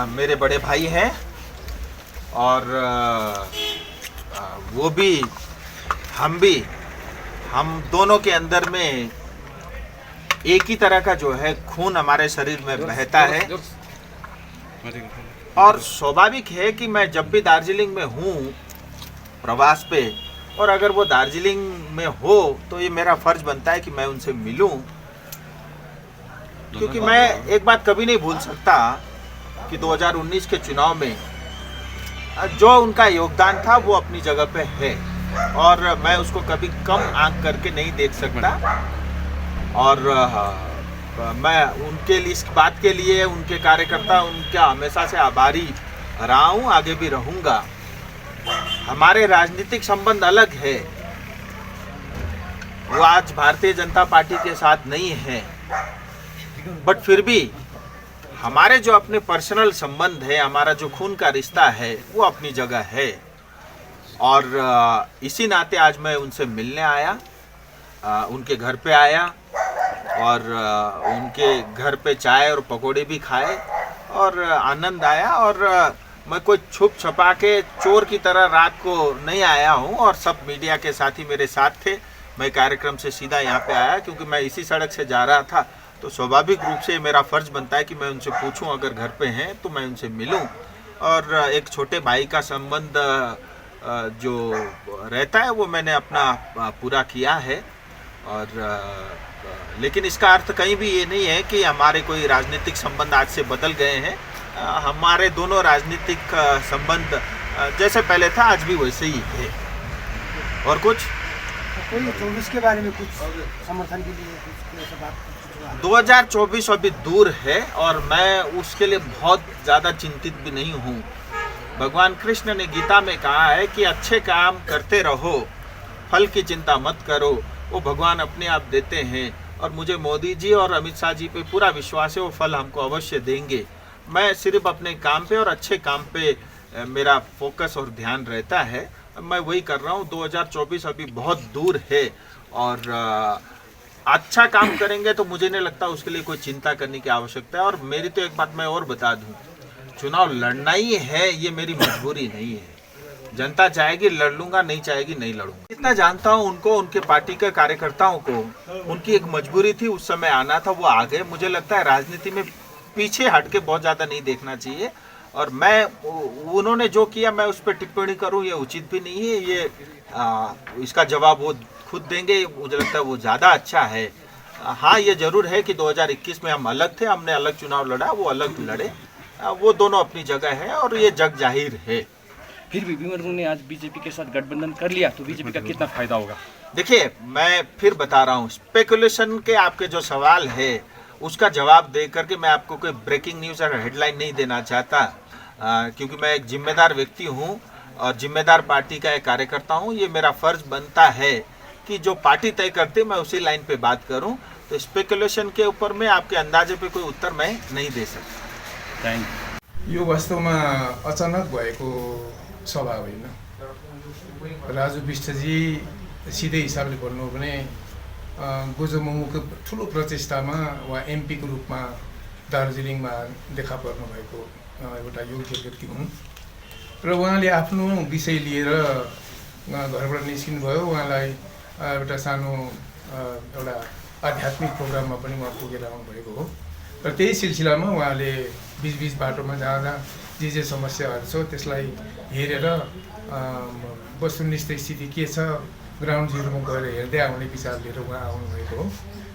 मेरे बड़े भाई हैं और वो भी हम दोनों के अंदर में एक ही तरह का जो है खून हमारे शरीर में बहता है। और स्वाभाविक है कि मैं जब भी दार्जिलिंग में हूँ प्रवास पे, और अगर वो दार्जिलिंग में हो तो ये मेरा फर्ज बनता है कि मैं उनसे मिलूं, क्योंकि मैं एक बात कभी नहीं भूल सकता कि 2019 के चुनाव में जो उनका योगदान था वो अपनी जगह पे है और मैं उसको कभी कम आंक करके नहीं देख सकता। और मैं उनके लिए, इस बात के लिए उनके कार्यकर्ता उनका हमेशा से आभारी रहा हूँ, आगे भी रहूँगा। हमारे राजनीतिक संबंध अलग है, वो आज भारतीय जनता पार्टी के साथ नहीं है, बट फिर भी हमारे जो अपने पर्सनल संबंध है, हमारा जो खून का रिश्ता है वो अपनी जगह है। और इसी नाते आज मैं उनसे मिलने आया, उनके घर पे आया और उनके घर पे चाय और पकोड़े भी खाए और आनंद आया। और मैं कोई छुप छपा के चोर की तरह रात को नहीं आया हूँ और सब मीडिया के साथी मेरे साथ थे। मैं कार्यक्रम से सीधा यहाँ पे आया क्योंकि मैं इसी सड़क से जा रहा था, तो स्वाभाविक रूप से मेरा फर्ज बनता है कि मैं उनसे पूछूं, अगर घर पे हैं तो मैं उनसे मिलूं। और एक छोटे भाई का संबंध जो रहता है वो मैंने अपना पूरा किया है। और लेकिन इसका अर्थ कहीं भी ये नहीं है कि हमारे कोई राजनीतिक संबंध आज से बदल गए हैं। हमारे दोनों राजनीतिक संबंध जैसे पहले था आज भी वैसे ही है। और कुछ 2024 के बारे में कुछ समर्थन के लिए कुछ बात? 2024 अभी दूर है और मैं उसके लिए बहुत ज़्यादा चिंतित भी नहीं हूँ। भगवान कृष्ण ने गीता में कहा है कि अच्छे काम करते रहो, फल की चिंता मत करो, वो भगवान अपने आप देते हैं। और मुझे मोदी जी और अमित शाह जी पे पूरा विश्वास है, वो फल हमको अवश्य देंगे। मैं सिर्फ अपने काम पे और अच्छे काम पे मेरा फोकस और ध्यान रहता है, मैं वही कर रहा हूँ। 2024 अभी बहुत दूर है और अच्छा काम करेंगे तो मुझे नहीं लगता उसके लिए कोई चिंता करने की आवश्यकता है। और मेरी तो एक बात मैं और बता दूँ, चुनाव लड़ना ही है, ये मेरी मजबूरी नहीं है। जनता चाहेगी लड़ लूंगा, नहीं चाहेगी नहीं लड़ूंगा। इतना जानता हूँ उनको, उनके पार्टी के कार्यकर्ताओं को, उनकी एक मजबूरी थी, उस समय आना था, वो आ गए। मुझे लगता है राजनीति में पीछे हट के बहुत ज़्यादा नहीं देखना चाहिए। और मैं उन्होंने जो किया मैं उस पर टिप्पणी करूँ ये उचित भी नहीं है। ये इसका जवाब वो खुद देंगे, मुझे लगता है वो ज़्यादा अच्छा है। हाँ, ये जरूर है कि 2021 में हम अलग थे, हमने अलग चुनाव लड़ा, वो अलग लड़े, वो दोनों अपनी जगह है और ये जग जाहिर है। फिर भी विमल गुरुङ ने आज बीजेपी के साथ गठबंधन कर लिया तो बीजेपी का कितना फायदा होगा? देखिए, मैं फिर बता रहा हूँ, स्पेकुलेशन के आपके जो सवाल है उसका जवाब दे करके मैं आपको कोई ब्रेकिंग न्यूज़ और हेडलाइन नहीं देना चाहता, क्योंकि मैं एक जिम्मेदार व्यक्ति हूँ और जिम्मेदार पार्टी का एक कार्यकर्ता हूँ। ये मेरा फर्ज बनता है कि जो पार्टी तय करती है मैं उसी लाइन पे बात करूँ। तो स्पेकुलेशन के ऊपर में आपके अंदाजे पे कोई उत्तर मैं नहीं दे सकता। थैंक यो वास्तवमा अचानक भएको सभा होइन। राजु विष्टजी सिधै हिसाबले भन्नु हो भने गोजोमोमोको ठुलो प्रचेष्टामा उहाँ एमपीको रूपमा दार्जिलिङमा देखा पर्नु भएको एउटा योग्य व्यक्ति हुन् र उहाँले आफ्नो विषय लिएर घरबाट निस्किनु भयो। उहाँलाई एउटा सानो एउटा आध्यात्मिक प्रोग्राममा पनि उहाँ पुगेर आउनुभएको हो र त्यही सिलसिलामा उहाँले बिचबिच बाटोमा जहाँ जे समस्याहरू छ त्यसलाई हेरेर वस्तुनिष्ठ स्थिति के छ ग्राउन्ड जिरोमा गएर हेर्दै आउने विचार लिएर उहाँ आउनुभएको हो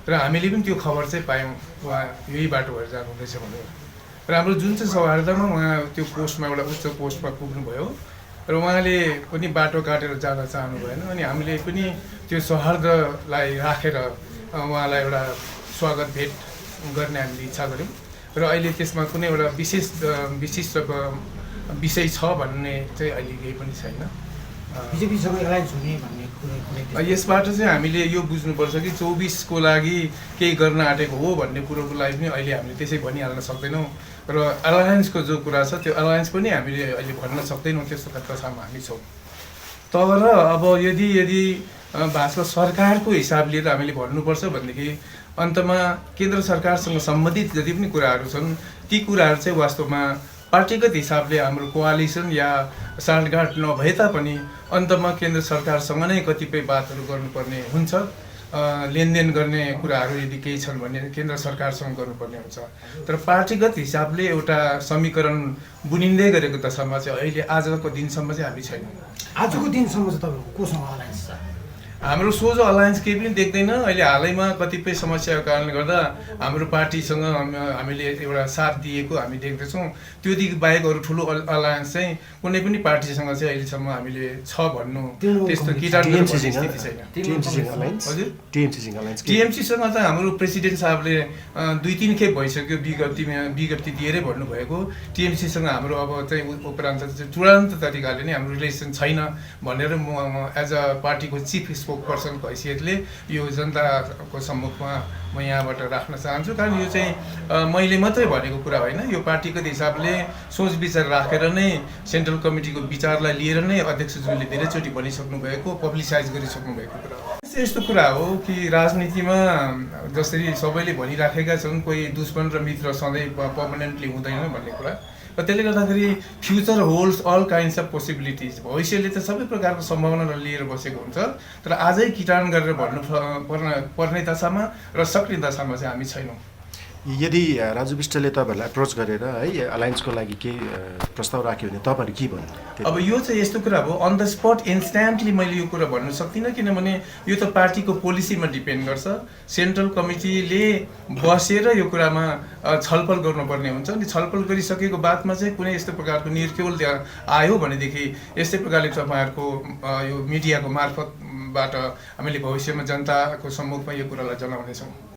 र हामीले पनि त्यो खबर चाहिँ पायौँ उहाँ यही बाटो भएर जानुहुँदैछ भनेर। र हाम्रो जुन चाहिँ सौहार्दमा उहाँ त्यो पोस्टमा एउटा उच्च पोस्टमा पुग्नुभयो र उहाँले पनि बाटो काटेर जान चाहनु भएन अनि हामीले पनि त्यो सौहार्दलाई राखेर उहाँलाई एउटा स्वागत भेट गर्ने हामीले इच्छा गऱ्यौँ र अहिले त्यसमा कुनै एउटा विशिष्ट विषय छ भन्ने चाहिँ अहिले केही पनि छैन। बिजेपीसँग एलायन्स हुने भन्ने कुनै यसबाट चाहिँ हामीले यो बुझ्नुपर्छ कि 24 को लागि केही गर्न आँटेको हो भन्ने कुरोको लागि पनि अहिले हामीले त्यसै भनिहाल्न सक्दैनौँ र एलायन्सको जो कुरा छ त्यो एलायन्स पनि हामीले अहिले भन्न सक्दैनौँ, त्यस्तो कथामा हामी छौँ। तर अब यदि भाजपा सरकारको हिसाब लिएर हामीले भन्नुपर्छ भनेदेखि अन्तमा केन्द्र सरकारसँग सम्बन्धित जति पनि कुराहरू छन् ती कुराहरू चाहिँ वास्तवमा पार्टीगत हिसाबले हाम्रो कोआलिसन या साँठगाँठ नभए तापनि अन्तमा केन्द्र सरकारसँग नै कतिपय बातहरू गर्नुपर्ने हुन्छ। लेनदेन गर्ने कुराहरू यदि केही छन् भने केन्द्र सरकारसँग गर्नुपर्ने हुन्छ। तर पार्टीगत हिसाबले एउटा समीकरण बुनिँदै गरेको दशामा चाहिँ अहिले आजको दिनसम्म चाहिँ हामी छैनौँ। आजको दिनसम्म चाहिँ तपाईँको कोसँग अलायन्स छ? हाम्रो सोझो अलायन्स केही पनि देख्दैन। अहिले हालैमा कतिपय समस्याको कारणले गर्दा हाम्रो पार्टीसँग हामीले एउटा साथ दिएको हामी देख्दछौँ। त्योदेखि बाहेक अरू ठुलो अलायन्स चाहिँ कुनै पनि पार्टीसँग चाहिँ अहिलेसम्म हामीले छ भन्नु त्यस्तो किटान स्थिति छैन। हजुर, टिएमसीसँग त हाम्रो प्रेसिडेन्ट साहबले 2-3 खेप भइसक्यो विज्ञप्ति दिएरै भन्नुभएको। टिएमसीसँग हाम्रो अब चाहिँ उपरान्त चाहिँ तुरन्त तरिकाले नै हाम्रो रिलेसन छैन भनेर म एज अ पार्टीको चिफ पर्सनको हैसियतले यो जनताको सम्मुखमा म यहाँबाट राख्न चाहन्छु। कारण यो चाहिँ मैले मात्रै भनेको कुरा होइन, यो पार्टीको हिसाबले सोच विचार राखेर नै सेन्ट्रल कमिटीको विचारलाई लिएर नै अध्यक्षज्यूले धेरैचोटि भनिसक्नु भएको, पब्लिसाइज गरिसक्नु भएको कुरा हो। यस्तो कुरा हो कि राजनीतिमा जसरी सबैले भनिराखेका छन् कोही दुश्मन र मित्र सधैँ पर्मानेन्टली हुँदैन भन्ने कुरा, र त्यसले गर्दाखेरि future holds all kinds of possibilities. भविष्यले त सबै प्रकारको सम्भावना लिएर बसेको हुन्छ, तर आजै किटान गरेर भन्नु पर्ने दशामा र सक्ने दशामा चाहिँ हामी छैनौँ। यदि राजु विष्टले तपाईँहरूलाई एप्रोच गरेर है अलायन्सको लागि केही प्रस्ताव राख्यो भने तपाईँहरू के भन्नु? अब यो चाहिँ यस्तो कुरा हो, अन द स्पट इन्स्ट्यान्टली मैले यो कुरा भन्नु सक्दिनँ, किनभने यो त पार्टीको पोलिसीमा डिपेन्ड गर्छ। सेन्ट्रल कमिटीले बसेर यो कुरामा छलफल गर्नुपर्ने हुन्छ। अनि छलफल गरिसकेको बादमा चाहिँ कुनै यस्तो प्रकारको निर्केल त्यहाँ आयो भनेदेखि यस्तै प्रकारले तपाईँहरूको यो मिडियाको मार्फतबाट हामीले भविष्यमा जनताको सम्मुखमा यो कुरालाई जनाउनेछौँ।